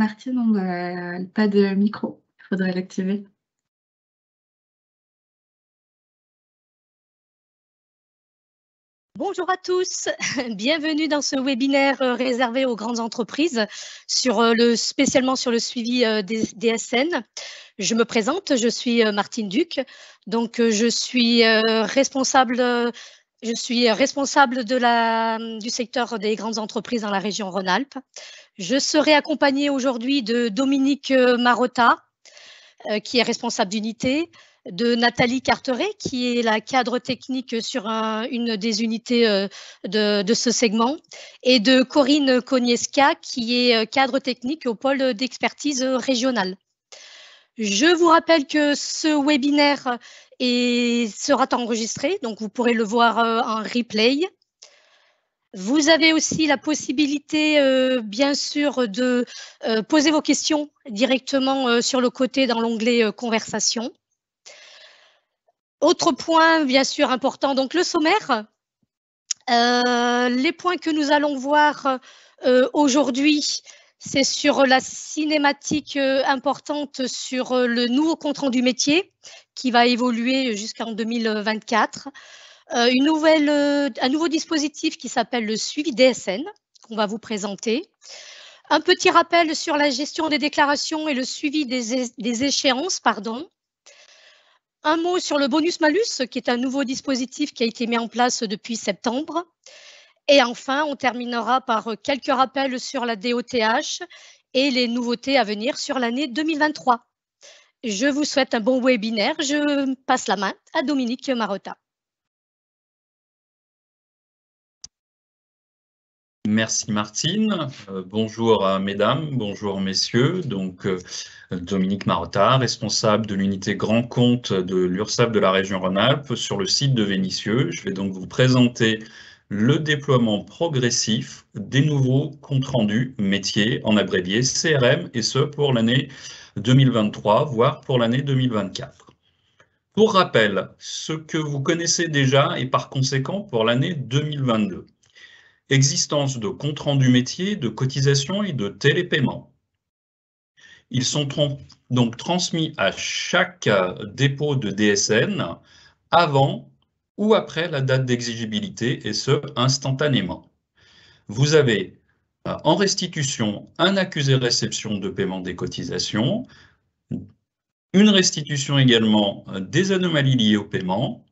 Martine, on n'a pas de micro. Il faudrait l'activer. Bonjour à tous, bienvenue dans ce webinaire réservé aux grandes entreprises, spécialement sur le suivi des DSN. Je me présente, je suis Martine Duc, donc je suis responsable du secteur des grandes entreprises dans la région Rhône-Alpes. Je serai accompagnée aujourd'hui de Dominique Marotta, qui est responsable d'unité, de Nathalie Carteret, qui est la cadre technique sur une des unités de ce segment, et de Corinne Konieska, qui est cadre technique au pôle d'expertise régionale. Je vous rappelle que ce webinaire sera enregistré, donc vous pourrez le voir en replay. Vous avez aussi la possibilité, bien sûr, de poser vos questions directement sur le côté dans l'onglet Conversation. Autre point, bien sûr, important, donc le sommaire. Les points que nous allons voir aujourd'hui, c'est sur la cinématique importante sur le nouveau compte-rendu métier qui va évoluer jusqu'en 2024. Un nouveau dispositif qui s'appelle le suivi DSN, qu'on va vous présenter. Un petit rappel sur la gestion des déclarations et le suivi des échéances, pardon. Un mot sur le bonus-malus, qui est un nouveau dispositif qui a été mis en place depuis septembre. Et enfin, on terminera par quelques rappels sur la DOTH et les nouveautés à venir sur l'année 2023. Je vous souhaite un bon webinaire. Je passe la main à Dominique Marotta. Merci Martine. Bonjour à mesdames, bonjour messieurs. Donc Dominique Marotta, responsable de l'unité Grand Compte de l'URSSAF de la région Rhône-Alpes sur le site de Vénissieux. Je vais donc vous présenter le déploiement progressif des nouveaux comptes rendus métiers, en abrévié CRM, et ce pour l'année 2023, voire pour l'année 2024. Pour rappel, ce que vous connaissez déjà et par conséquent pour l'année 2022. Existence de comptes rendus métiers, de cotisations et de télépaiements. Ils sont donc transmis à chaque dépôt de DSN avant ou après la date d'exigibilité, et ce, instantanément. Vous avez en restitution un accusé-réception de paiement des cotisations, une restitution également des anomalies liées au paiement,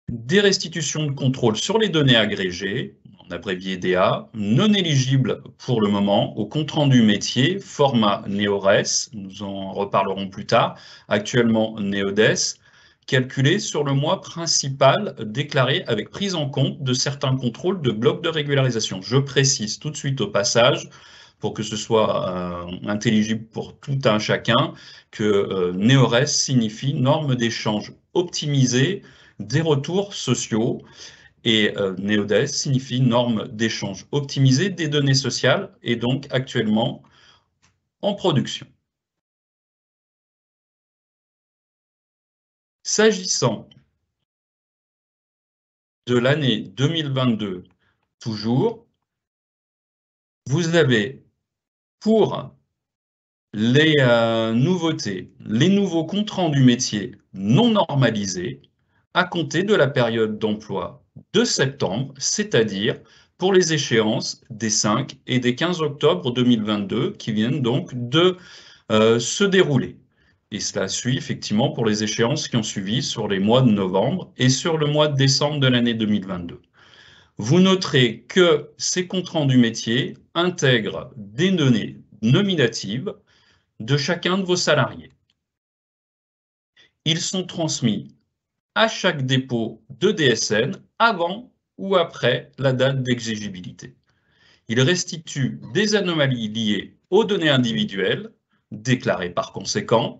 des restitutions de contrôle sur les données agrégées, en abrévié DA, non éligibles pour le moment au compte-rendu métier, format NEORES, nous en reparlerons plus tard, actuellement NEODES, calculé sur le mois principal déclaré avec prise en compte de certains contrôles de blocs de régularisation. Je précise tout de suite au passage, pour que ce soit intelligible pour tout un chacun, que NEORES signifie norme d'échange optimisée des retours sociaux, et NEODES signifie norme d'échange optimisée des données sociales, et donc actuellement en production. S'agissant de l'année 2022, toujours, vous avez pour les nouveautés, les nouveaux comptes rendus métiers non normalisés, à compter de la période d'emploi de septembre, c'est-à-dire pour les échéances des 5 et des 15 octobre 2022 qui viennent donc de se dérouler. Et cela suit effectivement pour les échéances qui ont suivi sur les mois de novembre et sur le mois de décembre de l'année 2022. Vous noterez que ces comptes rendus métiers intègrent des données nominatives de chacun de vos salariés. Ils sont transmis à chaque dépôt de DSN avant ou après la date d'exigibilité. Il restitue des anomalies liées aux données individuelles, déclarées par conséquent,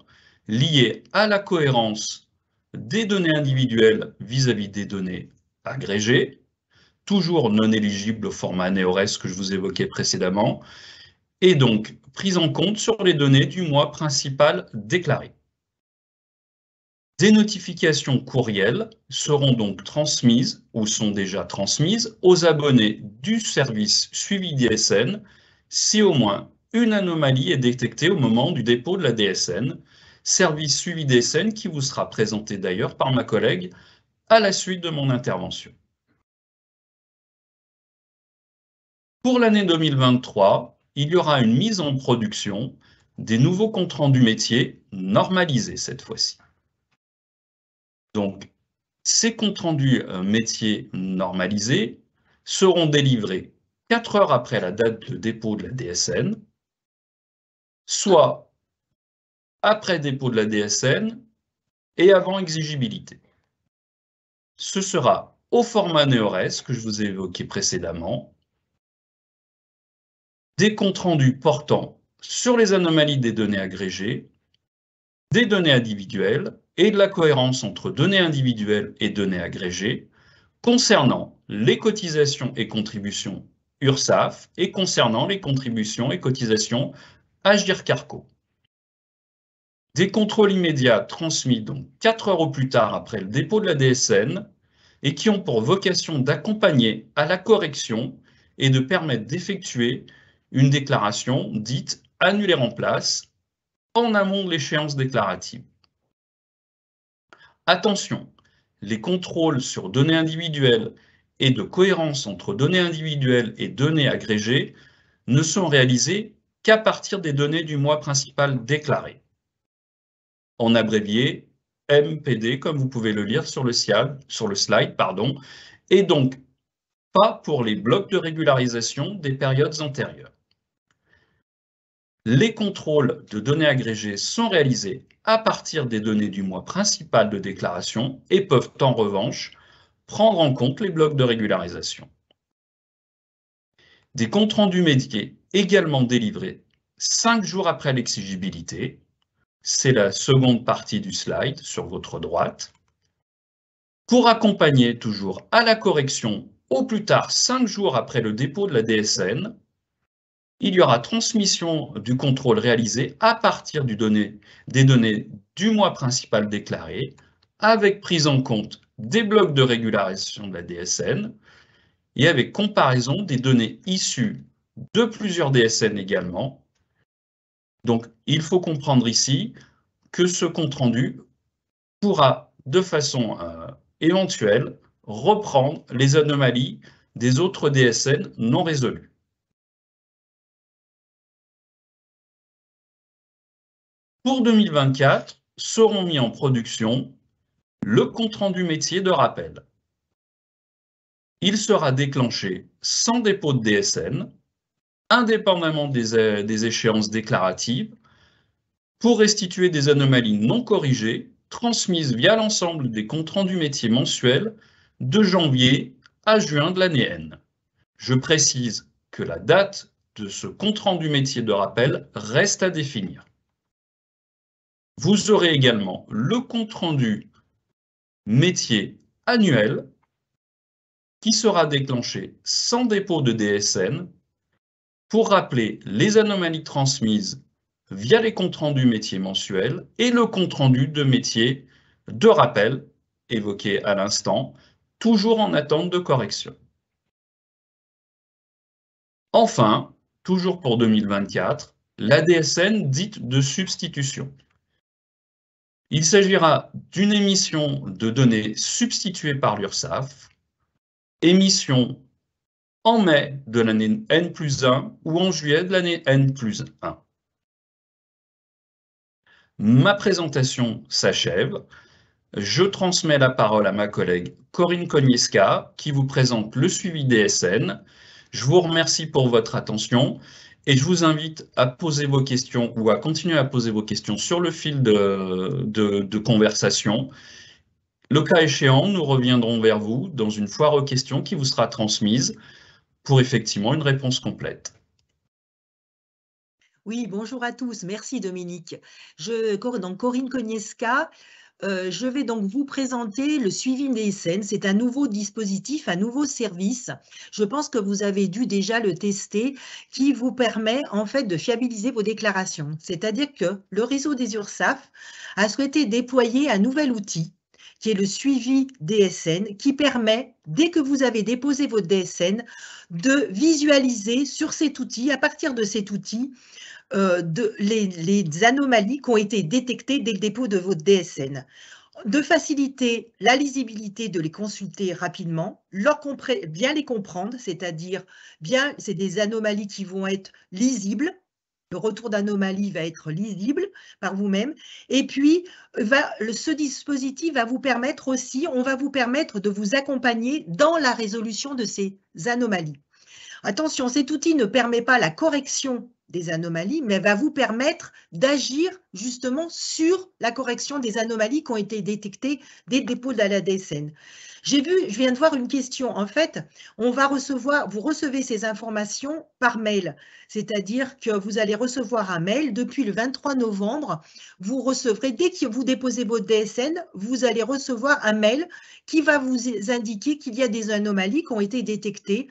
liées à la cohérence des données individuelles vis-à-vis des données agrégées, toujours non éligibles au format NEORES que je vous évoquais précédemment, et donc prise en compte sur les données du mois principal déclaré. Des notifications courriels seront donc transmises ou sont déjà transmises aux abonnés du service suivi DSN si au moins une anomalie est détectée au moment du dépôt de la DSN, service suivi DSN qui vous sera présenté d'ailleurs par ma collègue à la suite de mon intervention. Pour l'année 2023, il y aura une mise en production des nouveaux comptes rendus métiers normalisés cette fois-ci. Donc, ces comptes rendus métiers normalisés seront délivrés 4 heures après la date de dépôt de la DSN, soit après dépôt de la DSN et avant exigibilité. Ce sera au format NeoRes que je vous ai évoqué précédemment, des comptes rendus portant sur les anomalies des données agrégées, des données individuelles et de la cohérence entre données individuelles et données agrégées concernant les cotisations et contributions URSSAF et concernant les contributions et cotisations Agirc-Arrco. Des contrôles immédiats transmis donc 4 heures au plus tard après le dépôt de la DSN et qui ont pour vocation d'accompagner à la correction et de permettre d'effectuer une déclaration dite annulaire en place en amont de l'échéance déclarative. Attention, les contrôles sur données individuelles et de cohérence entre données individuelles et données agrégées ne sont réalisés qu'à partir des données du mois principal déclaré. En abrévié, MPD, comme vous pouvez le lire sur le slide, et donc pas pour les blocs de régularisation des périodes antérieures. Les contrôles de données agrégées sont réalisés à partir des données du mois principal de déclaration et peuvent en revanche prendre en compte les blocs de régularisation. Des comptes rendus métiers également délivrés 5 jours après l'exigibilité, c'est la seconde partie du slide sur votre droite, pour accompagner toujours à la correction au plus tard 5 jours après le dépôt de la DSN, il y aura transmission du contrôle réalisé à partir des données du mois principal déclaré, avec prise en compte des blocs de régularisation de la DSN et avec comparaison des données issues de plusieurs DSN également. Donc, il faut comprendre ici que ce compte-rendu pourra, de façon éventuelle, reprendre les anomalies des autres DSN non résolues. Pour 2024, seront mis en production le compte-rendu métier de rappel. Il sera déclenché sans dépôt de DSN, indépendamment des échéances déclaratives, pour restituer des anomalies non corrigées transmises via l'ensemble des comptes rendus métiers mensuels de janvier à juin de l'année N. Je précise que la date de ce compte rendu métier de rappel reste à définir. Vous aurez également le compte rendu métier annuel qui sera déclenché sans dépôt de DSN pour rappeler les anomalies transmises via les comptes rendus métiers mensuels et le compte rendu de métier de rappel évoqué à l'instant, toujours en attente de correction. Enfin, toujours pour 2024, la DSN dite de substitution. Il s'agira d'une émission de données substituées par l'URSSAF, émission en mai de l'année N+1 ou en juillet de l'année N+1. Ma présentation s'achève. Je transmets la parole à ma collègue Corinne Konieska qui vous présente le suivi DSN. Je vous remercie pour votre attention et je vous invite à poser vos questions ou à continuer à poser vos questions sur le fil de conversation. Le cas échéant, nous reviendrons vers vous dans une foire aux questions qui vous sera transmise pour effectivement une réponse complète. Oui, bonjour à tous. Merci Dominique. Donc Corinne Konieska, je vais donc vous présenter le suivi DSN. C'est un nouveau dispositif, un nouveau service. Je pense que vous avez dû déjà le tester, qui vous permet en fait de fiabiliser vos déclarations. C'est-à-dire que le réseau des URSSAF a souhaité déployer un nouvel outil qui est le suivi DSN, qui permet, dès que vous avez déposé votre DSN, de visualiser sur cet outil, à partir de cet outil, les anomalies qui ont été détectées dès le dépôt de votre DSN. De faciliter la lisibilité, de les consulter rapidement, bien les comprendre, c'est-à-dire c'est des anomalies qui vont être lisibles. Le retour d'anomalie va être lisible par vous-même. Et puis, ce dispositif va vous permettre aussi, on va vous permettre de vous accompagner dans la résolution de ces anomalies. Attention, cet outil ne permet pas la correction des anomalies, mais va vous permettre d'agir justement sur la correction des anomalies qui ont été détectées dès le dépôt de la DSN. Je viens de voir une question. En fait, vous recevez ces informations par mail, c'est-à-dire que vous allez recevoir un mail depuis le 23 novembre. Vous recevrez, dès que vous déposez votre DSN, vous allez recevoir un mail qui va vous indiquer qu'il y a des anomalies qui ont été détectées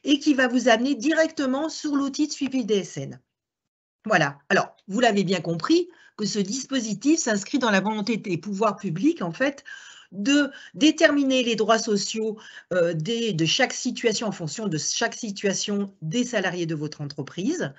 et qui va vous amener directement sur l'outil de suivi DSN. Voilà. Alors, vous l'avez bien compris que ce dispositif s'inscrit dans la volonté des pouvoirs publics, en fait, de déterminer les droits sociaux de chaque situation en fonction de chaque situation des salariés de votre entreprise.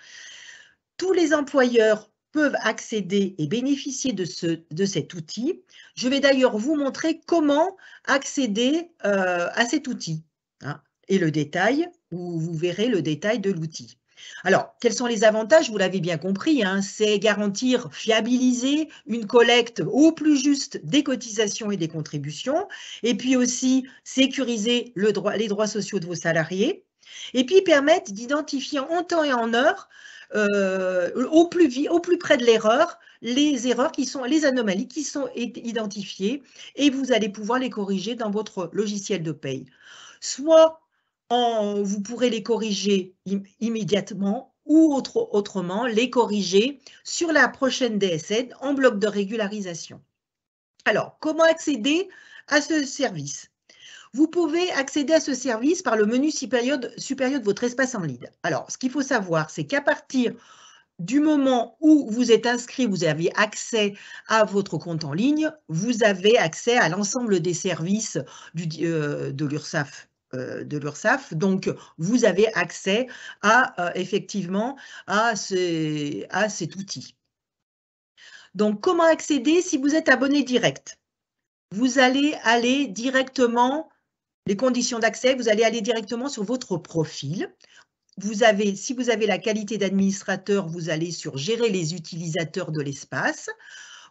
Tous les employeurs peuvent accéder et bénéficier de cet outil. Je vais d'ailleurs vous montrer comment accéder à cet outil, hein, et le détail, où vous verrez le détail de l'outil. Alors, quels sont les avantages? Vous l'avez bien compris, hein, c'est garantir, fiabiliser une collecte au plus juste des cotisations et des contributions, et puis aussi sécuriser les droits sociaux de vos salariés, et puis permettre d'identifier en temps et en heure, au plus près de l'erreur, les erreurs les anomalies qui sont identifiées, et vous allez pouvoir les corriger dans votre logiciel de paye. Soit vous pourrez les corriger immédiatement ou autrement les corriger sur la prochaine DSN en bloc de régularisation. Alors, comment accéder à ce service? Vous pouvez accéder à ce service par le menu supérieur de votre espace en ligne. Alors, ce qu'il faut savoir, c'est qu'à partir du moment où vous êtes inscrit, vous avez accès à votre compte en ligne, vous avez accès à l'ensemble des services de l'URSSAF. Donc, vous avez accès effectivement à cet outil. Donc, comment accéder si vous êtes abonné direct? Vous allez aller directement, les conditions d'accès, vous allez aller directement sur votre profil. Si vous avez la qualité d'administrateur, vous allez sur « Gérer les utilisateurs de l'espace ».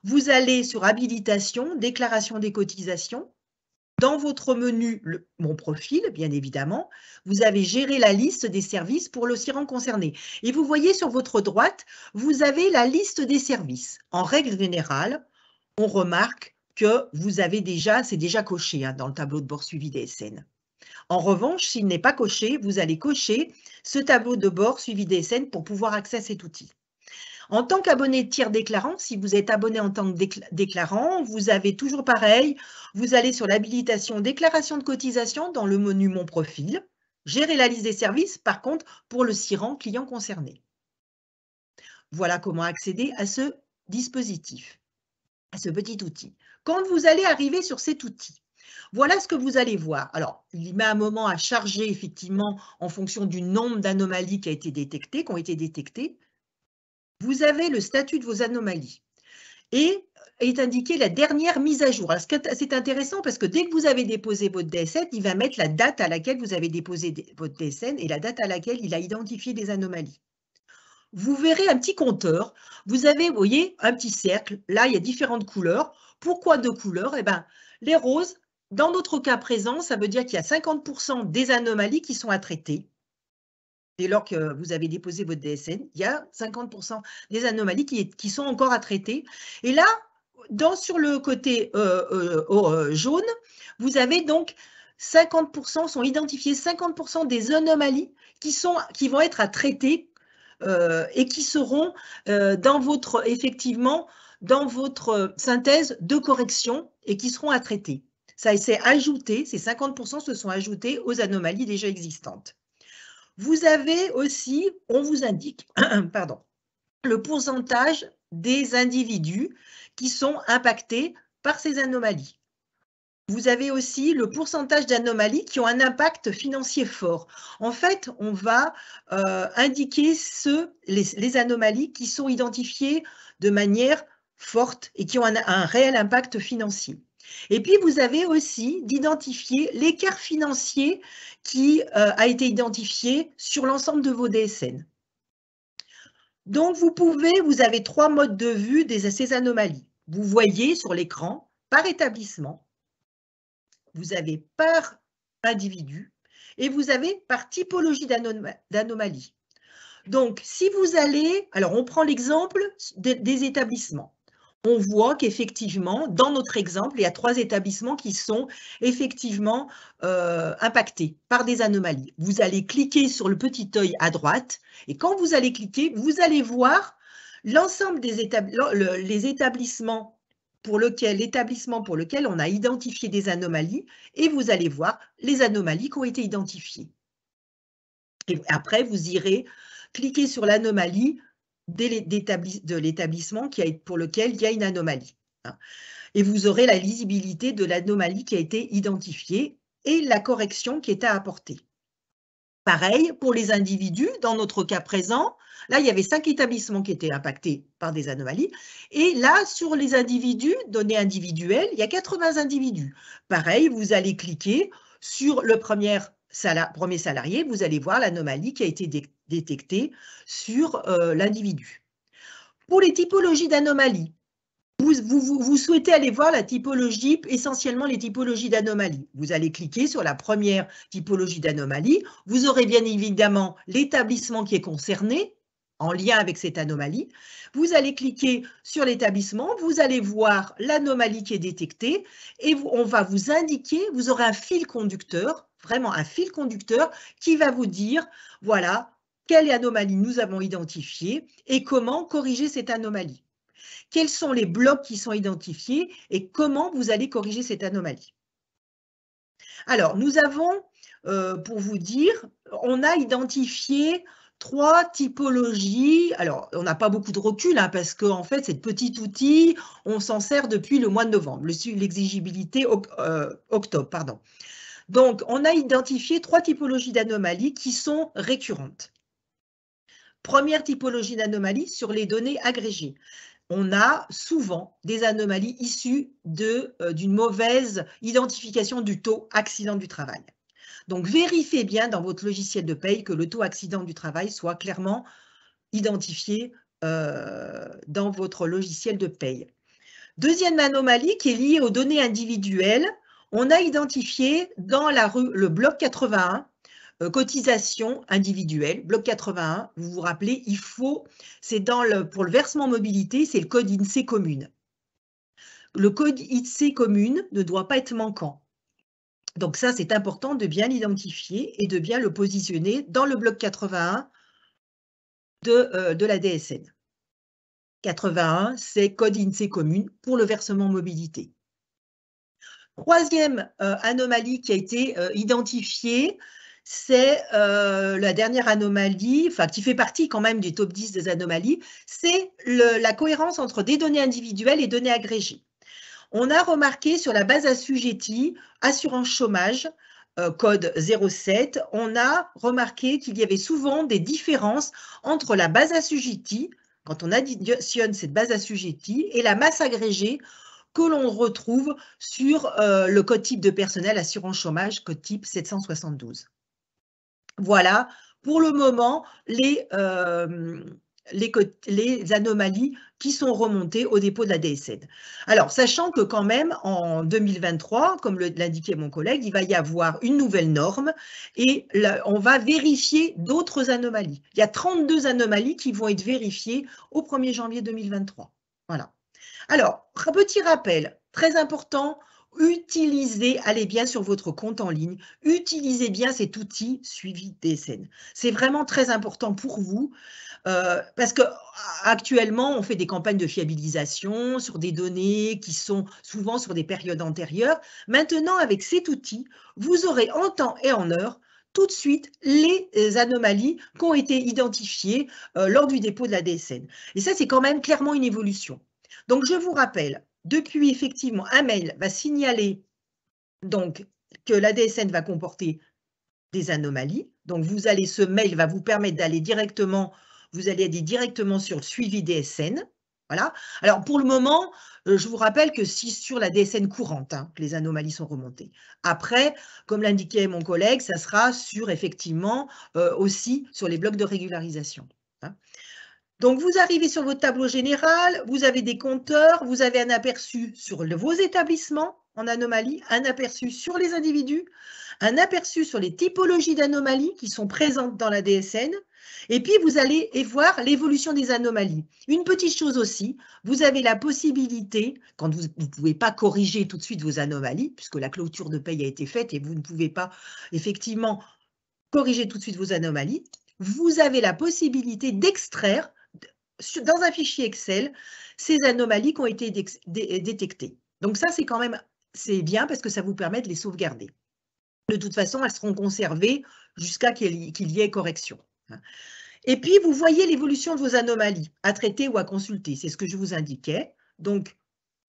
Vous allez sur « Habilitation »,« Déclaration des cotisations ». Dans votre menu « Mon profil », bien évidemment, vous avez « Gérer la liste des services pour le SIRAN concerné ». Et vous voyez sur votre droite, vous avez la liste des services. En règle générale, on remarque que c'est déjà coché, hein, dans le tableau de bord suivi DSN. En revanche, s'il n'est pas coché, vous allez cocher ce tableau de bord suivi DSN pour pouvoir accéder à cet outil. En tant qu'abonné tiers déclarant, si vous êtes abonné en tant que déclarant, vous avez toujours pareil, vous allez sur l'habilitation déclaration de cotisation dans le menu Mon profil, gérer la liste des services, par contre, pour le SIRAN client concerné. Voilà comment accéder à ce dispositif, à ce petit outil. Quand vous allez arriver sur cet outil, voilà ce que vous allez voir. Alors, il met un moment à charger, effectivement, en fonction du nombre d'anomalies qui ont été détectées. Vous avez le statut de vos anomalies et est indiqué la dernière mise à jour. C'est intéressant parce que dès que vous avez déposé votre DSN, il va mettre la date à laquelle vous avez déposé votre DSN et la date à laquelle il a identifié des anomalies. Vous verrez un petit compteur. Vous avez, vous voyez, un petit cercle. Là, il y a différentes couleurs. Pourquoi 2 couleurs? Eh bien, les roses, dans notre cas présent, ça veut dire qu'il y a 50% des anomalies qui sont à traiter. Dès lors que vous avez déposé votre DSN, il y a 50% des anomalies qui sont encore à traiter. Et là, sur le côté jaune, vous avez donc 50% sont identifiés, 50% des anomalies qui vont être à traiter et qui seront effectivement dans votre synthèse de correction et qui seront à traiter. Ça s'est ajouté, ces 50% se sont ajoutés aux anomalies déjà existantes. Vous avez aussi, on vous indique, pardon, le pourcentage des individus qui sont impactés par ces anomalies. vous avez aussi le pourcentage d'anomalies qui ont un impact financier fort. En fait, on va indiquer les anomalies qui sont identifiées de manière forte et qui ont un réel impact financier. Et puis, vous avez aussi d'identifier l'écart financier qui a été identifié sur l'ensemble de vos DSN. Donc, vous avez 3 modes de vue de ces anomalies. Vous voyez sur l'écran par établissement, vous avez par individu et vous avez par typologie d'anomalie. Donc, si vous allez, alors on prend l'exemple des établissements. On voit qu'effectivement, dans notre exemple, il y a 3 établissements qui sont effectivement impactés par des anomalies. Vous allez cliquer sur le petit œil à droite et quand vous allez cliquer, vous allez voir l'ensemble des établissements pour lequel on a identifié des anomalies et vous allez voir les anomalies qui ont été identifiées. Et après, vous irez cliquer sur l'anomalie de l'établissement pour lequel il y a une anomalie. Et vous aurez la lisibilité de l'anomalie qui a été identifiée et la correction qui est à apporter. Pareil pour les individus, dans notre cas présent, là, il y avait 5 établissements qui étaient impactés par des anomalies. Et là, sur les individus, données individuelles, il y a 80 individus. Pareil, vous allez cliquer sur le premier salarié, vous allez voir l'anomalie qui a été détectée sur l'individu. Pour les typologies d'anomalies, vous souhaitez aller voir la typologie, essentiellement les typologies d'anomalies. Vous allez cliquer sur la première typologie d'anomalie. Vous aurez bien évidemment l'établissement qui est concerné en lien avec cette anomalie. Vous allez cliquer sur l'établissement, vous allez voir l'anomalie qui est détectée et on va vous indiquer, vous aurez un fil conducteur, vraiment un fil conducteur qui va vous dire, voilà, quelle anomalie nous avons identifiée et comment corriger cette anomalie. Quels sont les blocs qui sont identifiés et comment vous allez corriger cette anomalie. Alors, nous avons, pour vous dire, on a identifié 3 typologies. Alors, on n'a pas beaucoup de recul hein, parce qu'en fait, cet petit outil, on s'en sert depuis le mois de novembre, l'exigibilité octobre, pardon. Donc, on a identifié 3 typologies d'anomalies qui sont récurrentes. Première typologie d'anomalie sur les données agrégées. On a souvent des anomalies issues d'une mauvaise identification du taux accident du travail. Donc, vérifiez bien dans votre logiciel de paye que le taux accident du travail soit clairement identifié dans votre logiciel de paye. Deuxième anomalie qui est liée aux données individuelles, on a identifié dans le bloc 81 cotisation individuelle, bloc 81, vous vous rappelez, c'est pour le versement mobilité, c'est le code INSEE commune. Le code INSEE commune ne doit pas être manquant. Donc ça, c'est important de bien l'identifier et de bien le positionner dans le bloc 81 de la DSN. 81, c'est code INSEE commune pour le versement mobilité. Troisième anomalie qui a été identifiée, c'est la dernière anomalie, enfin qui fait partie quand même du top 10 des anomalies, c'est la cohérence entre des données individuelles et données agrégées. On a remarqué sur la base assujettie, assurance chômage, code 07, on a remarqué qu'il y avait souvent des différences entre la base assujettie, quand on additionne cette base assujettie, et la masse agrégée que l'on retrouve sur le code type de personnel assurance chômage, code type 772. Voilà, pour le moment, les anomalies qui sont remontées au dépôt de la DSN. Alors, sachant que quand même, en 2023, comme l'indiquait mon collègue, il va y avoir une nouvelle norme et là, on va vérifier d'autres anomalies. Il y a 32 anomalies qui vont être vérifiées au 1er janvier 2023. Voilà. Alors, petit rappel, très important, allez bien sur votre compte en ligne, utilisez bien cet outil suivi DSN. C'est vraiment très important pour vous parce qu'actuellement, on fait des campagnes de fiabilisation sur des données qui sont souvent sur des périodes antérieures. Maintenant, avec cet outil, vous aurez en temps et en heure tout de suite les anomalies qui ont été identifiées lors du dépôt de la DSN. Et ça, c'est quand même clairement une évolution. Donc, je vous rappelle, depuis effectivement, un mail va signaler donc que la DSN va comporter des anomalies. Donc, ce mail va vous permettre d'aller directement, vous allez aller directement sur le suivi DSN. Voilà. Alors, pour le moment, je vous rappelle que si sur la DSN courante, que les anomalies sont remontées. Après, comme l'indiquait mon collègue, ça sera sur, effectivement, aussi sur les blocs de régularisation. Donc, vous arrivez sur votre tableau général, vous avez des compteurs, vous avez un aperçu sur vos établissements en anomalie, un aperçu sur les individus, un aperçu sur les typologies d'anomalies qui sont présentes dans la DSN, et puis vous allez voir l'évolution des anomalies. Une petite chose aussi, vous avez la possibilité, quand vous ne pouvez pas corriger tout de suite vos anomalies, puisque la clôture de paye a été faite et vous ne pouvez pas effectivement corriger tout de suite vos anomalies, vous avez la possibilité d'extraire dans un fichier Excel ces anomalies qui ont été détectées. Donc ça, c'est quand même bien parce que ça vous permet de les sauvegarder. De toute façon, elles seront conservées jusqu'à qu'il y ait correction. Et puis, vous voyez l'évolution de vos anomalies à traiter ou à consulter. C'est ce que je vous indiquais. Donc,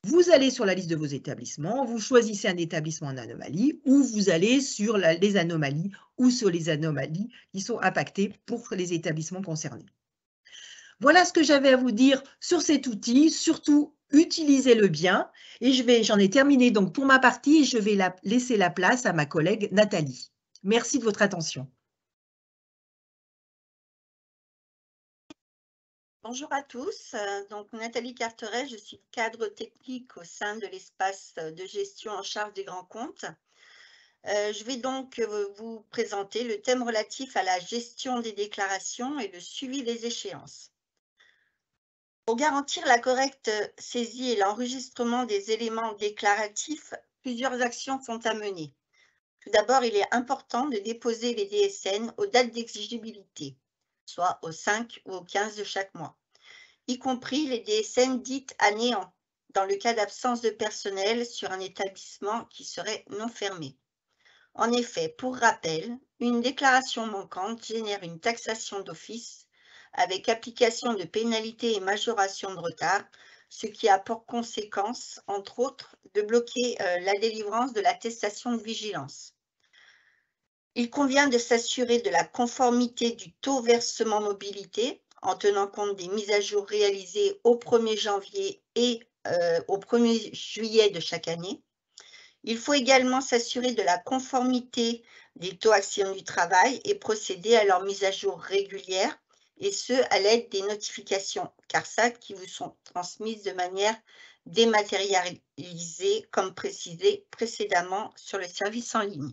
vous allez sur la liste de vos établissements, vous choisissez un établissement en anomalie ou vous allez sur les anomalies ou sur les anomalies qui sont impactées pour les établissements concernés. Voilà ce que j'avais à vous dire sur cet outil. Surtout, utilisez-le bien. Et j'en ai terminé donc pour ma partie. Je vais laisser la place à ma collègue Nathalie. Merci de votre attention. Bonjour à tous, donc Nathalie Carteret, je suis cadre technique au sein de l'espace de gestion en charge des grands comptes. Je vais donc vous présenter le thème relatif à la gestion des déclarations et le suivi des échéances. Pour garantir la correcte saisie et l'enregistrement des éléments déclaratifs, plusieurs actions sont à mener. Tout d'abord, il est important de déposer les DSN aux dates d'exigibilité, soit au 5 ou au 15 de chaque mois, y compris les DSN dites à néant, dans le cas d'absence de personnel sur un établissement qui serait non fermé. En effet, pour rappel, une déclaration manquante génère une taxation d'office avec application de pénalités et majoration de retard, ce qui a pour conséquence, entre autres, de bloquer la délivrance de l'attestation de vigilance. Il convient de s'assurer de la conformité du taux versement mobilité en tenant compte des mises à jour réalisées au 1er janvier et au 1er juillet de chaque année. Il faut également s'assurer de la conformité des taux accidents du travail et procéder à leur mise à jour régulière, et ce, à l'aide des notifications CARSAT qui vous sont transmises de manière dématérialisée, comme précisé précédemment sur le service en ligne.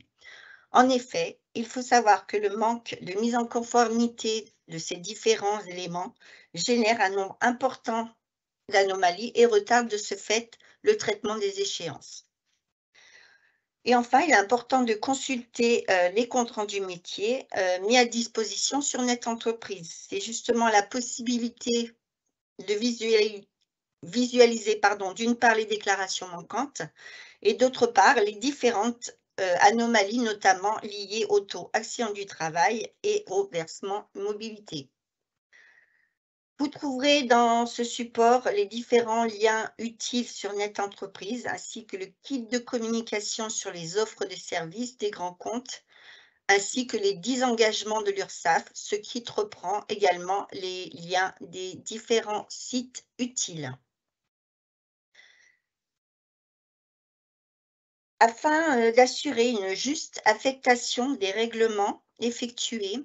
En effet, il faut savoir que le manque de mise en conformité de ces différents éléments génère un nombre important d'anomalies et retarde de ce fait le traitement des échéances. Et enfin, il est important de consulter les comptes rendus métiers mis à disposition sur NetEntreprise. C'est justement la possibilité de visualiser d'une part les déclarations manquantes et d'autre part les différentes anomalies, notamment liées au taux accident du travail et au versement mobilité. Vous trouverez dans ce support les différents liens utiles sur NetEntreprise ainsi que le kit de communication sur les offres de services des grands comptes ainsi que les 10 engagements de l'URSSAF. Ce kit reprend également les liens des différents sites utiles. Afin d'assurer une juste affectation des règlements effectués,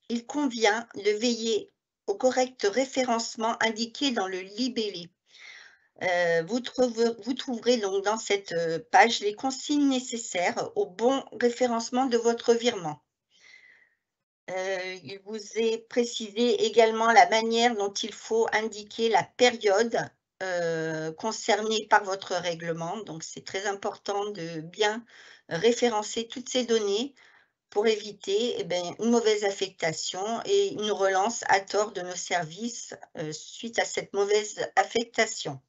il convient de veiller au correct référencement indiqué dans le libellé. Vous trouverez donc dans cette page les consignes nécessaires au bon référencement de votre virement. Il vous est précisé également la manière dont il faut indiquer la période concernée par votre règlement. Donc, c'est très important de bien référencer toutes ces données pour éviter une mauvaise affectation et une relance à tort de nos services suite à cette mauvaise affectation.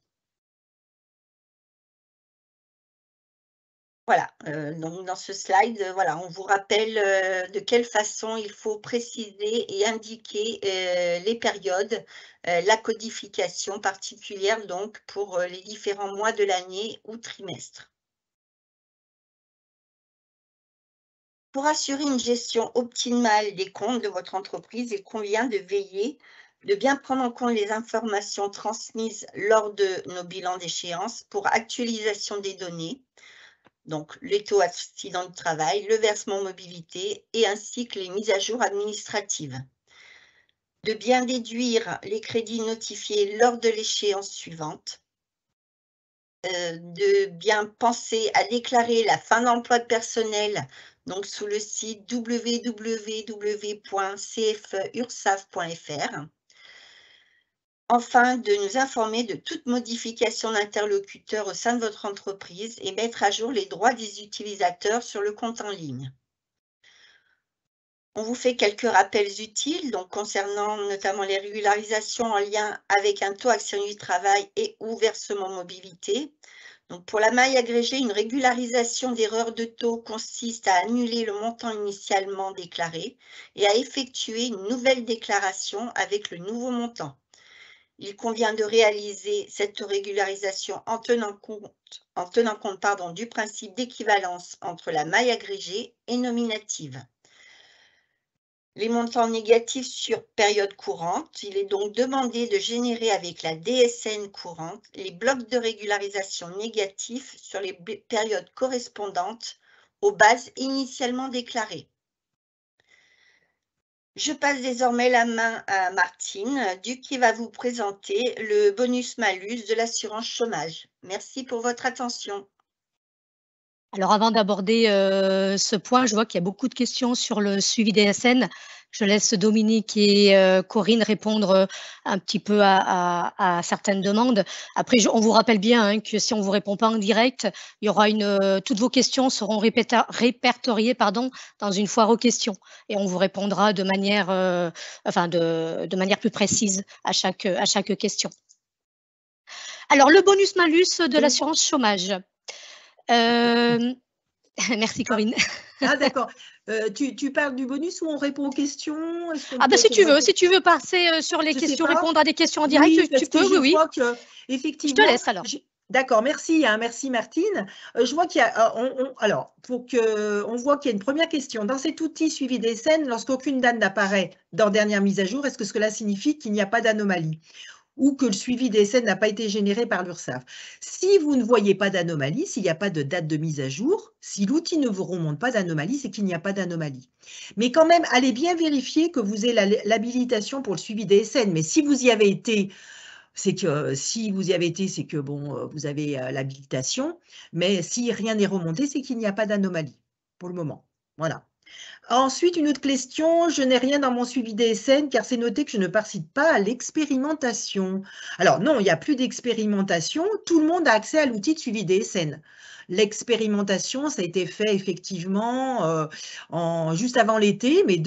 Voilà, donc dans ce slide, voilà, on vous rappelle de quelle façon il faut préciser et indiquer les périodes, la codification particulière donc pour les différents mois de l'année ou trimestres. Pour assurer une gestion optimale des comptes de votre entreprise, il convient de veiller de bien prendre en compte les informations transmises lors de nos bilans d'échéance pour actualisation des données, donc les taux accidents de travail, le versement mobilité et ainsi que les mises à jour administratives. De bien déduire les crédits notifiés lors de l'échéance suivante. De bien penser à déclarer la fin d'emploi de personnel, donc sous le site www.cfeursaf.fr. Enfin, de nous informer de toute modification d'interlocuteur au sein de votre entreprise et mettre à jour les droits des utilisateurs sur le compte en ligne. On vous fait quelques rappels utiles, donc concernant notamment les régularisations en lien avec un taux actionnaire du travail et ou versement mobilité. Donc pour la maille agrégée, une régularisation d'erreur de taux consiste à annuler le montant initialement déclaré et à effectuer une nouvelle déclaration avec le nouveau montant. Il convient de réaliser cette régularisation en tenant compte du principe d'équivalence entre la maille agrégée et nominative. Les montants négatifs sur période courante, il est donc demandé de générer avec la DSN courante les blocs de régularisation négatifs sur les périodes correspondantes aux bases initialement déclarées. Je passe désormais la main à Martine, qui va vous présenter le bonus-malus de l'assurance chômage. Merci pour votre attention. Alors avant d'aborder ce point, je vois qu'il y a beaucoup de questions sur le suivi des SN. Je laisse Dominique et Corinne répondre un petit peu à certaines demandes. Après, on vous rappelle bien que si on ne vous répond pas en direct, il y aura toutes vos questions seront répertoriées dans une foire aux questions et on vous répondra de manière, de manière plus précise à chaque question. Alors, le bonus-malus de l'assurance chômage. Merci Corinne. Ah d'accord. Tu parles du bonus ou on répond aux questions? Ah bah si tu veux passer sur les questions, répondre à des questions en direct, oui, tu peux, oui. Crois que, effectivement, je te laisse alors. D'accord, merci, merci Martine. Je vois qu'il y a, alors, pour qu'on voit qu'il y a une première question. Dans cet outil suivi des scènes, lorsqu'aucune date n'apparaît dans dernière mise à jour, est-ce que cela signifie qu'il n'y a pas d'anomalie ou que le suivi des scènes n'a pas été généré par l'URSSAF? Si vous ne voyez pas d'anomalie, s'il n'y a pas de date de mise à jour, si l'outil ne vous remonte pas d'anomalie, c'est qu'il n'y a pas d'anomalie. Mais quand même, allez bien vérifier que vous ayez l'habilitation pour le suivi des scènes. Mais si vous y avez été, c'est que bon, vous avez l'habilitation. Mais si rien n'est remonté, c'est qu'il n'y a pas d'anomalie pour le moment. Voilà. Ensuite, une autre question, je n'ai rien dans mon suivi DSN car c'est noté que je ne participe pas à l'expérimentation. Alors non, il n'y a plus d'expérimentation, tout le monde a accès à l'outil de suivi DSN. L'expérimentation, ça a été fait effectivement juste avant l'été, mais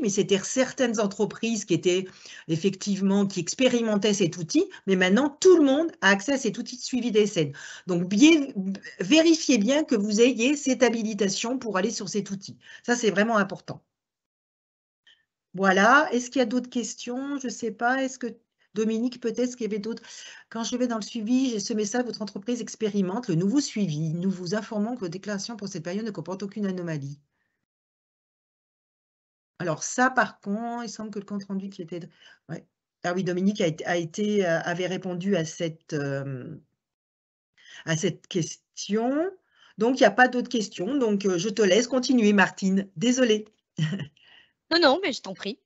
c'était certaines entreprises qui étaient effectivement, qui expérimentaient cet outil, mais maintenant tout le monde a accès à cet outil de suivi DSN. Donc vérifiez bien que vous ayez cette habilitation pour aller sur cet outil. Ça, c'est vraiment important. Voilà. Est-ce qu'il y a d'autres questions? Je ne sais pas. Est-ce que Dominique, peut-être qu'il y avait d'autres? Quand je vais dans le suivi, j'ai ce message, votre entreprise expérimente le nouveau suivi. Nous vous informons que vos déclarations pour cette période ne comportent aucune anomalie. Alors ça, par contre, il semble que le compte-rendu qui était… Ouais. Ah oui, Dominique avait répondu à cette question. Donc, il n'y a pas d'autres questions. Donc, je te laisse continuer, Martine. Désolée. Non, mais je t'en prie.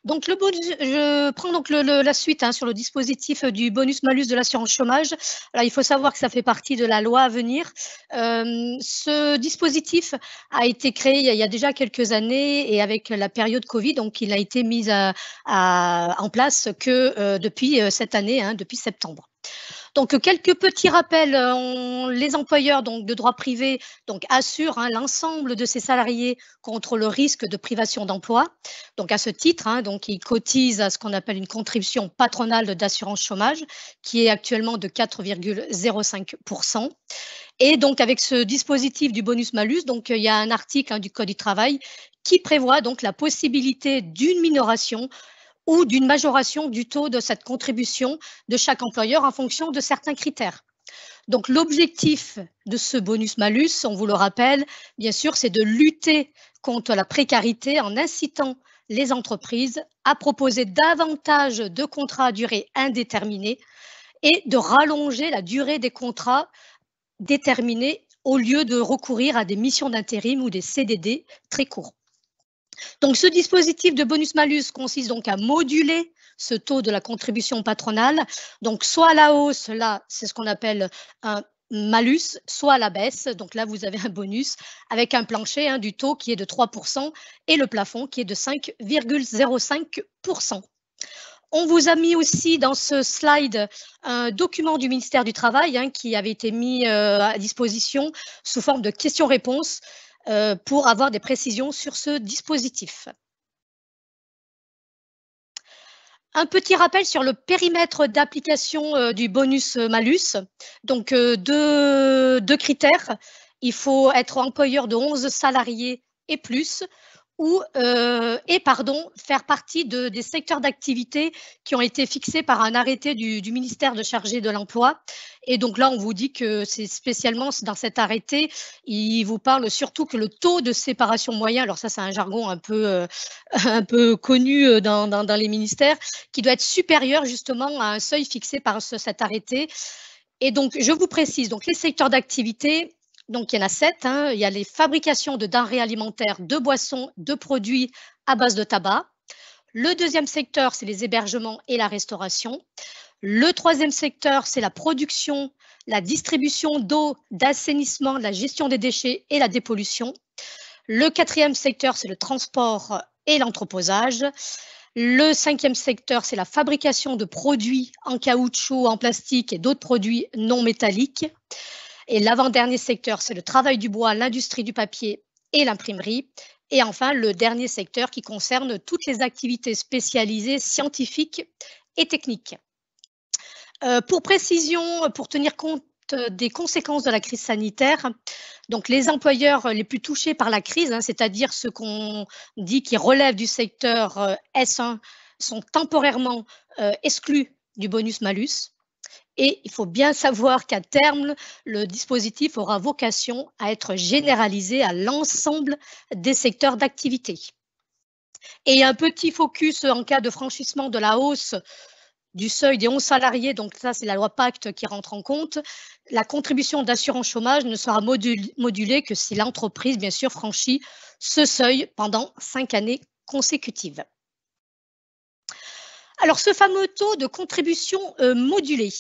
Donc, je prends donc la suite sur le dispositif du bonus-malus de l'assurance chômage. Alors, il faut savoir que ça fait partie de la loi à venir. Ce dispositif a été créé il y a déjà quelques années et avec la période Covid, donc il a été mis en place que depuis cette année, depuis septembre. Donc, quelques petits rappels. Les employeurs de droit privé assurent l'ensemble de ses salariés contre le risque de privation d'emploi. Donc, à ce titre, ils cotisent à ce qu'on appelle une contribution patronale d'assurance chômage qui est actuellement de 4,05%. Et donc, avec ce dispositif du bonus-malus, il y a un article du Code du travail qui prévoit donc la possibilité d'une minoration ou d'une majoration du taux de cette contribution de chaque employeur en fonction de certains critères. Donc, l'objectif de ce bonus-malus, on vous le rappelle, bien sûr, c'est de lutter contre la précarité en incitant les entreprises à proposer davantage de contrats à durée indéterminée et de rallonger la durée des contrats déterminés au lieu de recourir à des missions d'intérim ou des CDD très courts. Donc, ce dispositif de bonus-malus consiste donc à moduler ce taux de la contribution patronale, donc soit à la hausse, là, c'est ce qu'on appelle un malus, soit à la baisse, donc là, vous avez un bonus avec un plancher du taux qui est de 3% et le plafond qui est de 5,05%. On vous a mis aussi dans ce slide un document du ministère du Travail qui avait été mis à disposition sous forme de questions-réponses pour avoir des précisions sur ce dispositif. Un petit rappel sur le périmètre d'application du bonus-malus. Donc, deux critères. Il faut être employeur de 11 salariés et plus, faire partie des secteurs d'activité qui ont été fixés par un arrêté du ministère chargé de l'emploi. Et donc là, on vous dit que c'est spécialement dans cet arrêté, il vous parle surtout que le taux de séparation moyen, alors ça c'est un jargon un peu connu dans les ministères, qui doit être supérieur justement à un seuil fixé par cet arrêté. Et donc, je vous précise, donc les secteurs d'activité, donc, il y en a 7. Il y a les fabrications de denrées alimentaires, de boissons, de produits à base de tabac. Le deuxième secteur, c'est les hébergements et la restauration. Le troisième secteur, c'est la production, la distribution d'eau, d'assainissement, la gestion des déchets et la dépollution. Le quatrième secteur, c'est le transport et l'entreposage. Le cinquième secteur, c'est la fabrication de produits en caoutchouc, en plastique et d'autres produits non métalliques. Et l'avant-dernier secteur, c'est le travail du bois, l'industrie du papier et l'imprimerie. Et enfin, le dernier secteur qui concerne toutes les activités spécialisées scientifiques et techniques. Pour précision, pour tenir compte des conséquences de la crise sanitaire, donc les employeurs les plus touchés par la crise, c'est-à-dire ceux qu'on dit qui relèvent du secteur S1, sont temporairement exclus du bonus-malus. Et il faut bien savoir qu'à terme, le dispositif aura vocation à être généralisé à l'ensemble des secteurs d'activité. Et un petit focus en cas de franchissement de la hausse du seuil des 11 salariés, donc ça c'est la loi Pacte qui rentre en compte, la contribution d'assurance chômage ne sera modulée que si l'entreprise, bien sûr, franchit ce seuil pendant 5 années consécutives. Alors, ce fameux taux de contribution modulé,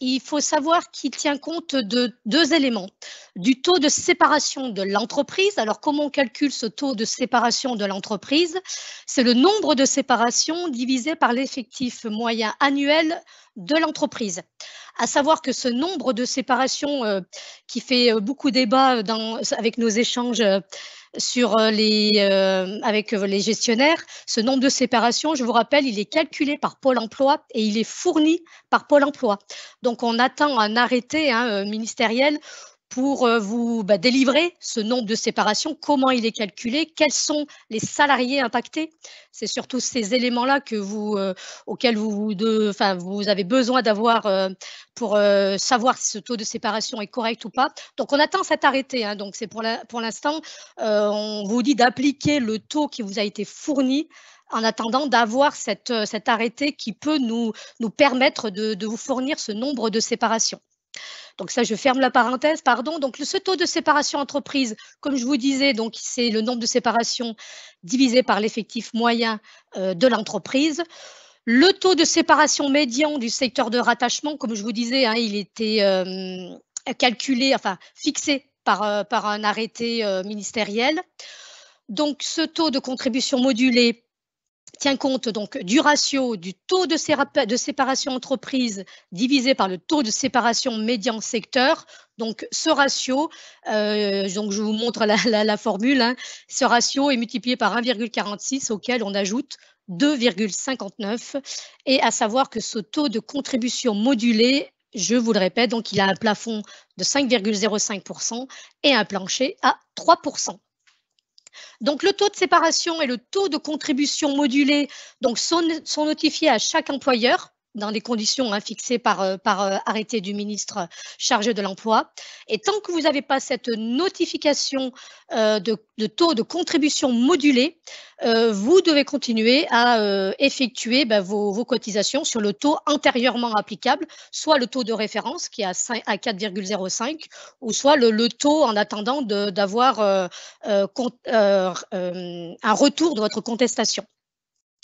il faut savoir qu'il tient compte de 2 éléments. Du taux de séparation de l'entreprise. Alors, comment on calcule ce taux de séparation de l'entreprise? C'est le nombre de séparations divisé par l'effectif moyen annuel de l'entreprise. À savoir que ce nombre de séparations qui fait beaucoup débat avec nos échanges avec les gestionnaires, ce nombre de séparations, je vous rappelle, il est calculé par Pôle emploi et il est fourni par Pôle emploi. Donc, on attend un arrêté ministériel pour vous délivrer ce nombre de séparations, comment il est calculé, quels sont les salariés impactés. C'est surtout ces éléments-là auxquels vous avez besoin d'avoir pour savoir si ce taux de séparation est correct ou pas. Donc, on attend cet arrêté. Donc, c'est pour l'instant, on vous dit d'appliquer le taux qui vous a été fourni en attendant d'avoir cet arrêté qui peut nous permettre de vous fournir ce nombre de séparations. Donc ça, je ferme la parenthèse, pardon. Donc ce taux de séparation entreprise, comme je vous disais, donc c'est le nombre de séparations divisé par l'effectif moyen de l'entreprise. Le taux de séparation médian du secteur de rattachement, comme je vous disais, il était calculé, fixé par un arrêté ministériel. Donc ce taux de contribution modulée tient compte donc du ratio du taux de séparation entreprise divisé par le taux de séparation médian secteur. Donc ce ratio, donc je vous montre la formule, ce ratio est multiplié par 1,46 auquel on ajoute 2,59 et à savoir que ce taux de contribution modulé, je vous le répète, donc il a un plafond de 5,05% et un plancher à 3%. Donc, le taux de séparation et le taux de contribution modulé donc, sont notifiés à chaque employeur dans les conditions fixées par arrêté du ministre chargé de l'emploi. Et tant que vous n'avez pas cette notification de taux de contribution modulé, vous devez continuer à effectuer vos cotisations sur le taux antérieurement applicable, soit le taux de référence qui est à 4,05 ou soit le taux en attendant d'avoir un retour de votre contestation.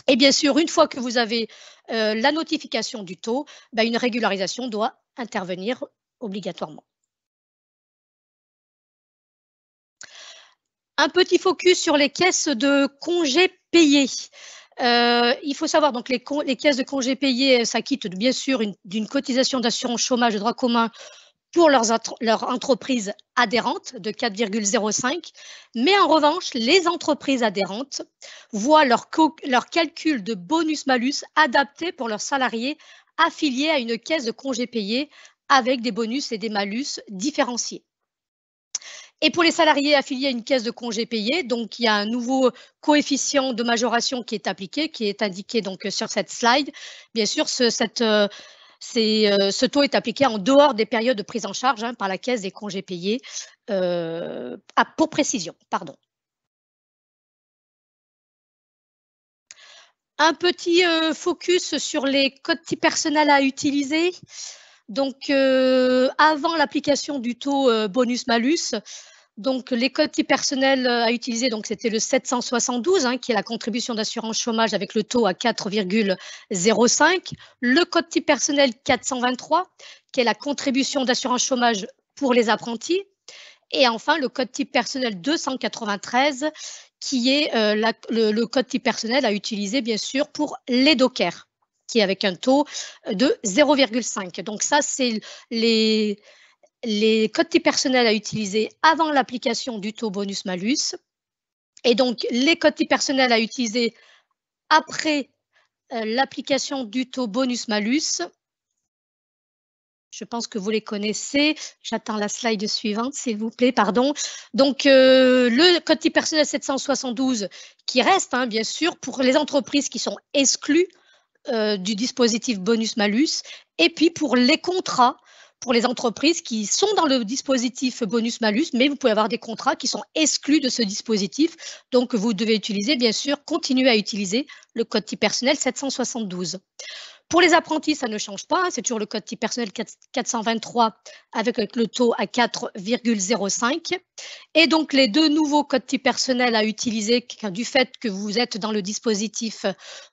Et bien sûr, une fois que vous avez la notification du taux, une régularisation doit intervenir obligatoirement. Un petit focus sur les caisses de congés payés. Il faut savoir donc les caisses de congés payés s'acquittent bien sûr d'une cotisation d'assurance chômage de droit commun pour leur entreprise adhérente de 4,05, mais en revanche, les entreprises adhérentes voient leur calcul de bonus-malus adapté pour leurs salariés affiliés à une caisse de congés payés avec des bonus et des malus différenciés. Et pour les salariés affiliés à une caisse de congés payés, donc il y a un nouveau coefficient de majoration qui est appliqué, qui est indiqué donc sur cette slide. Bien sûr, ce taux est appliqué en dehors des périodes de prise en charge par la caisse des congés payés, pour précision. Pardon. Un petit focus sur les codes types personnels à utiliser. Donc, avant l'application du taux bonus-malus, donc les codes types personnels à utiliser, donc c'était le 772, qui est la contribution d'assurance chômage avec le taux à 4,05. Le code type personnel 423, qui est la contribution d'assurance chômage pour les apprentis. Et enfin, le code type personnel 293, qui est le code type personnel à utiliser, bien sûr, pour les dockers, qui est avec un taux de 0,5. Donc ça, c'est les codes types personnels à utiliser avant l'application du taux bonus-malus. Et donc, les codes types personnels à utiliser après l'application du taux bonus-malus. Je pense que vous les connaissez. J'attends la slide suivante, s'il vous plaît, pardon. Donc, le code type personnel 772 qui reste, bien sûr, pour les entreprises qui sont exclues du dispositif bonus-malus. Et puis, pour les contrats, pour les entreprises qui sont dans le dispositif bonus-malus, mais vous pouvez avoir des contrats qui sont exclus de ce dispositif. Donc, vous devez utiliser, bien sûr, continuer à utiliser le code type personnel 772. Pour les apprentis, ça ne change pas. C'est toujours le code type personnel 423 avec le taux à 4,05. Et donc, les deux nouveaux codes types personnels à utiliser du fait que vous êtes dans le dispositif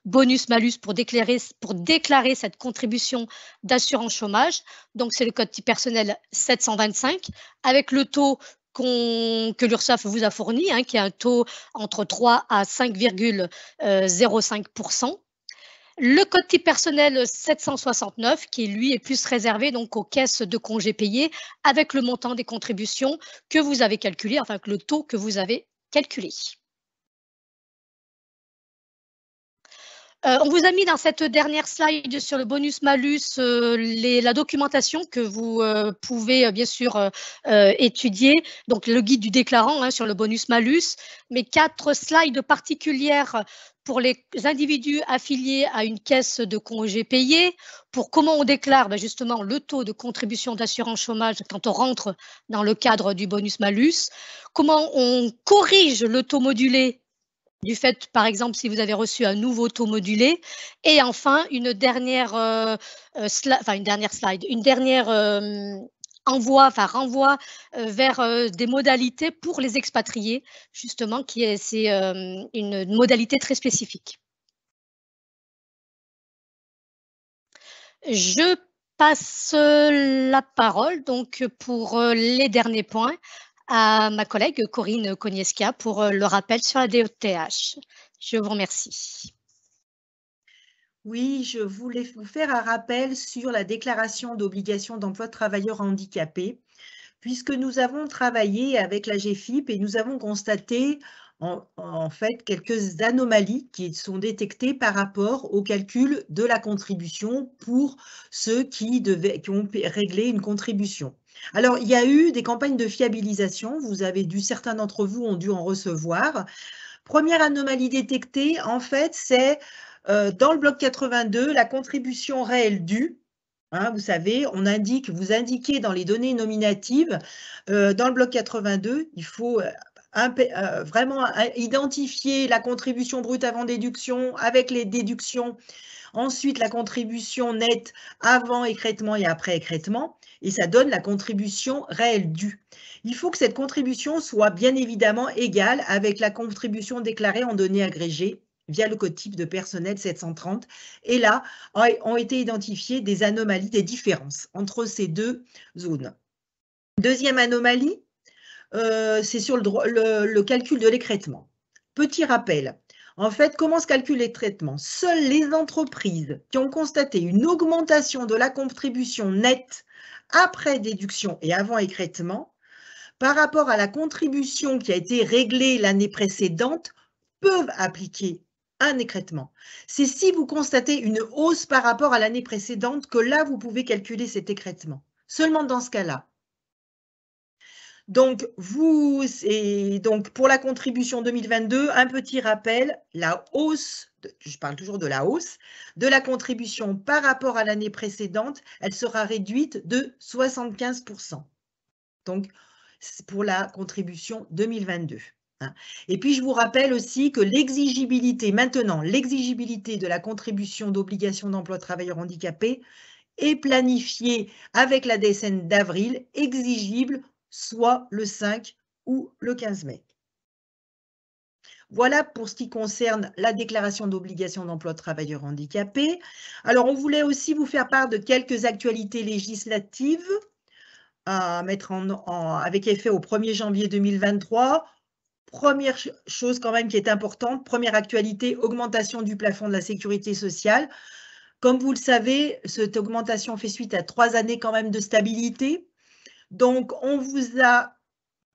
bonus-malus pour déclarer cette contribution d'assurance chômage. Donc, c'est le code type personnel 725 avec le taux que l'URSSAF vous a fourni, qui est un taux entre 3 à 5,05%. Le code type personnel 769, qui lui est plus réservé donc aux caisses de congés payés avec le montant des contributions que vous avez calculé, enfin le taux que vous avez calculé. On vous a mis dans cette dernière slide sur le bonus-malus la documentation que vous pouvez bien sûr étudier, donc le guide du déclarant sur le bonus-malus, mais 4 slides particulières pour les individus affiliés à une caisse de congés payés, pour comment on déclare justement le taux de contribution d'assurance chômage quand on rentre dans le cadre du bonus-malus, comment on corrige le taux modulé du fait, par exemple, si vous avez reçu un nouveau taux modulé, et enfin une dernière renvoi vers des modalités pour les expatriés, justement, c'est une modalité très spécifique. Je passe la parole donc pour les derniers points à ma collègue Corinne Konieska pour le rappel sur la DOTH. Je vous remercie. Oui, je voulais vous faire un rappel sur la déclaration d'obligation d'emploi de travailleurs handicapés, puisque nous avons travaillé avec la GFIP et nous avons constaté en fait quelques anomalies qui sont détectées par rapport au calcul de la contribution pour ceux qui ont réglé une contribution. Alors, il y a eu des campagnes de fiabilisation, certains d'entre vous ont dû en recevoir. Première anomalie détectée, en fait, c'est dans le bloc 82, la contribution réelle due, hein, vous savez, vous indiquez dans les données nominatives, dans le bloc 82, il faut vraiment identifier la contribution brute avant déduction avec les déductions, ensuite la contribution nette avant écrêtement et après écrêtement, et ça donne la contribution réelle due. Il faut que cette contribution soit bien évidemment égale avec la contribution déclarée en données agrégées via le code type de personnel 730. Et là, ont été identifiées des anomalies, des différences entre ces deux zones. Deuxième anomalie, c'est sur le calcul de l'écrêtement. Petit rappel, en fait, comment se calcule l'écrêtement? Seules les entreprises qui ont constaté une augmentation de la contribution nette après déduction et avant écrêtement par rapport à la contribution qui a été réglée l'année précédente peuvent appliquer un écrêtement. C'est si vous constatez une hausse par rapport à l'année précédente que là, vous pouvez calculer cet écrêtement. Seulement dans ce cas-là. Donc, pour la contribution 2022, un petit rappel, la hausse, je parle toujours de la hausse, de la contribution par rapport à l'année précédente, elle sera réduite de 75%. Donc, pour la contribution 2022. Et puis, je vous rappelle aussi que l'exigibilité de la contribution d'obligation d'emploi de travailleurs handicapés est planifiée avec la DSN d'avril, exigible soit le 5 ou le 15 mai. Voilà pour ce qui concerne la déclaration d'obligation d'emploi de travailleurs handicapés. Alors, on voulait aussi vous faire part de quelques actualités législatives à mettre avec effet au 1er janvier 2023. Première chose quand même qui est importante, première actualité, augmentation du plafond de la sécurité sociale. Comme vous le savez, cette augmentation fait suite à 3 années quand même de stabilité. Donc, on vous a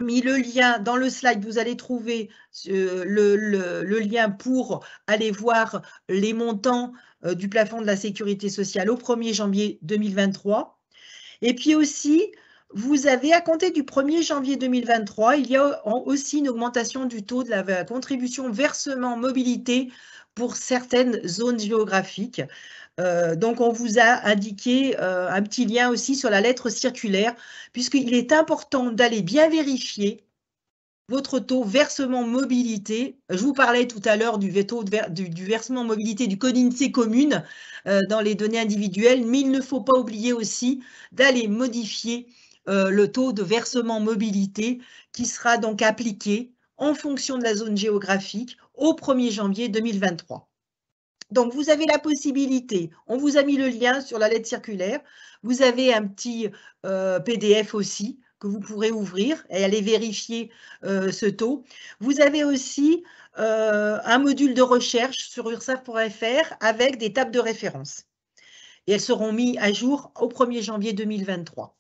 mis le lien dans le slide, vous allez trouver le lien pour aller voir les montants du plafond de la sécurité sociale au 1er janvier 2023. Et puis aussi, vous avez, à compter du 1er janvier 2023, il y a aussi une augmentation du taux de la contribution versement mobilité pour certaines zones géographiques. Donc, on vous a indiqué un petit lien aussi sur la lettre circulaire, puisqu'il est important d'aller bien vérifier votre taux versement mobilité. Je vous parlais tout à l'heure du versement mobilité du code INSEE commune dans les données individuelles, mais il ne faut pas oublier aussi d'aller modifier le taux de versement mobilité qui sera donc appliqué en fonction de la zone géographique au 1er janvier 2023. Donc, vous avez la possibilité, on vous a mis le lien sur la lettre circulaire, vous avez un petit PDF aussi que vous pourrez ouvrir et aller vérifier ce taux. Vous avez aussi un module de recherche sur ursaf.fr avec des tables de référence. Et elles seront mises à jour au 1er janvier 2023.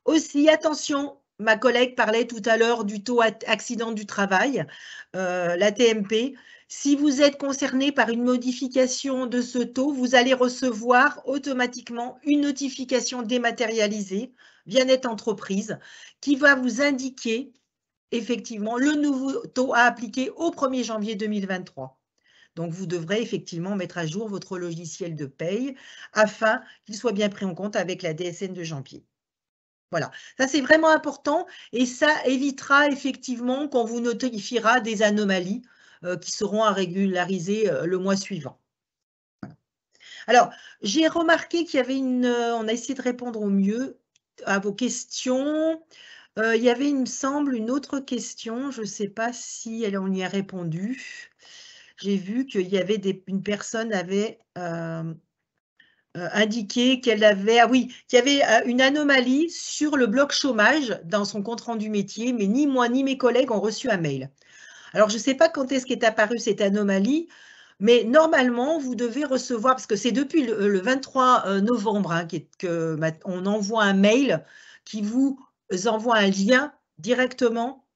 Aussi, attention, ma collègue parlait tout à l'heure du taux accident du travail, la TMP. Si vous êtes concerné par une modification de ce taux, vous allez recevoir automatiquement une notification dématérialisée Bien-être entreprise qui va vous indiquer effectivement le nouveau taux à appliquer au 1er janvier 2023. Donc, vous devrez effectivement mettre à jour votre logiciel de paye afin qu'il soit bien pris en compte avec la DSN de janvier. Voilà, ça c'est vraiment important et ça évitera effectivement qu'on vous notifiera des anomalies qui seront à régulariser le mois suivant. Voilà. Alors, j'ai remarqué qu'il y avait on a essayé de répondre au mieux à vos questions. Il y avait, il me semble, une autre question, je ne sais pas si on y a répondu. J'ai vu qu'il y avait une personne avait indiqué qu'elle avait, qu'il y avait une anomalie sur le bloc chômage dans son compte-rendu métier, mais ni moi ni mes collègues ont reçu un mail. Alors, je ne sais pas quand est-ce qu'est apparue cette anomalie, mais normalement, vous devez recevoir, parce que c'est depuis le 23 novembre qu'on envoie un mail qui vous envoie un lien directement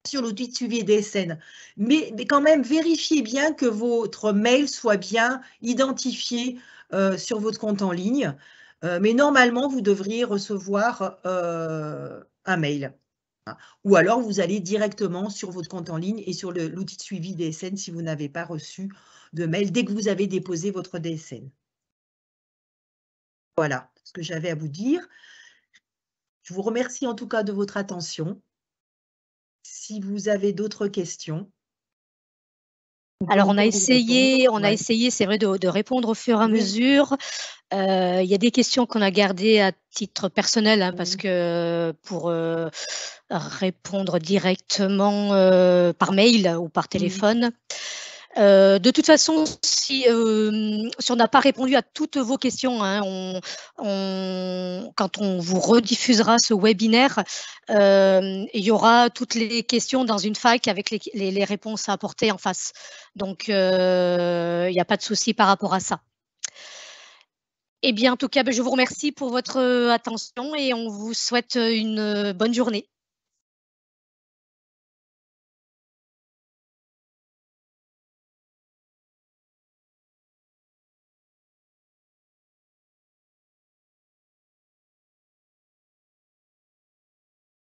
sur l'outil de suivi DSN. Mais quand même, vérifiez bien que votre mail soit bien identifié sur votre compte en ligne. Mais normalement, vous devriez recevoir un mail. Ou alors, vous allez directement sur votre compte en ligne et sur l'outil de suivi DSN si vous n'avez pas reçu de mail dès que vous avez déposé votre DSN. Voilà ce que j'avais à vous dire. Je vous remercie en tout cas de votre attention. Si vous avez d'autres questions. Alors, on a essayé, c'est vrai, de répondre au fur et à mesure. Il y a des questions qu'on a gardées à titre personnel, hein, parce que pour répondre directement par mail ou par téléphone. De toute façon, si on n'a pas répondu à toutes vos questions, hein, quand on vous rediffusera ce webinaire, il y aura toutes les questions dans une FAQ avec les réponses à apporter en face. Donc, il n'y a pas de souci par rapport à ça. Eh bien, en tout cas, je vous remercie pour votre attention et on vous souhaite une bonne journée.